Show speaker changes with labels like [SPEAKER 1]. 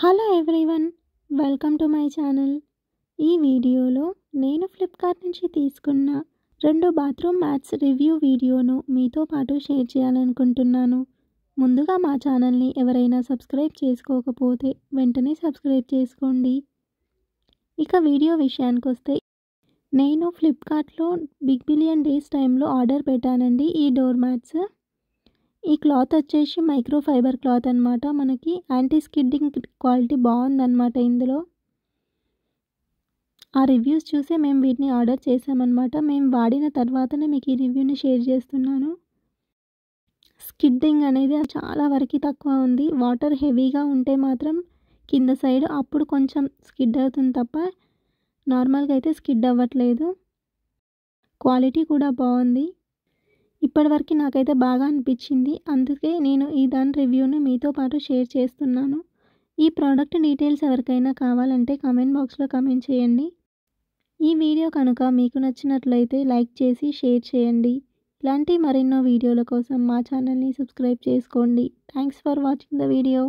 [SPEAKER 1] Hello everyone, welcome to my channel. ఈ వీడియోలో నేను ఫ్లిప్కార్ట్ నుంచి తీసుకున్న 2 బాత్రూమ్ మ్యాట్స్ రివ్యూ వీడియోను మీతో పాటు షేర్ చేయాలనుకుంటున్నాను. ముందుగా మా ఛానల్ని ఎవరైనా సబ్స్క్రైబ్ చేసుకోకపోతే వెంటనే సబ్స్క్రైబ్ చేసుకోండి. ఇక వీడియో విషయానికి వస్తే, నేను ఫ్లిప్కార్ట్లో బిగ్ బిలియన్ డేస్ టైంలో ఆర్డర్ పెట్టానండి ఈ డోర్ మ్యాట్స్. ఈ క్లాత్ వచ్చేసి మైక్రో ఫైబర్ క్లాత్ అనమాట. మనకి యాంటీ స్కిడ్డింగ్ క్వాలిటీ బాగుందన్నమాట. ఇందులో ఆ రివ్యూస్ చూసి మేము వీటిని ఆర్డర్ చేసామన్నమాట. మేము వాడిన తర్వాతనే మీకు ఈ రివ్యూని షేర్ చేస్తున్నాను. స్కిడ్డింగ్ అనేది చాలా వరకు తక్కువ ఉంది. వాటర్ హెవీగా ఉంటే మాత్రం కింద సైడ్ అప్పుడు కొంచెం స్కిడ్ అవుతుంది తప్ప నార్మల్గా అయితే స్కిడ్ అవ్వట్లేదు. క్వాలిటీ కూడా బాగుంది. ఇప్పటివరకు నాకైతే బాగా అనిపించింది. అందుకే నేను దాని రివ్యూని మీతో పాటు షేర్ చేస్తున్నాను. ఈ ప్రోడక్ట్ డీటెయిల్స్ ఎవరికైనా కావాలంటే కామెంట్ బాక్స్లో కామెంట్ చేయండి. ఈ వీడియో కనుక మీకు నచ్చినట్లయితే లైక్ చేసి షేర్ చేయండి. ఇలాంటి మరెన్నో వీడియోల కోసం మా ఛానల్ని సబ్స్క్రైబ్ చేసుకోండి. Thanks for watching the video.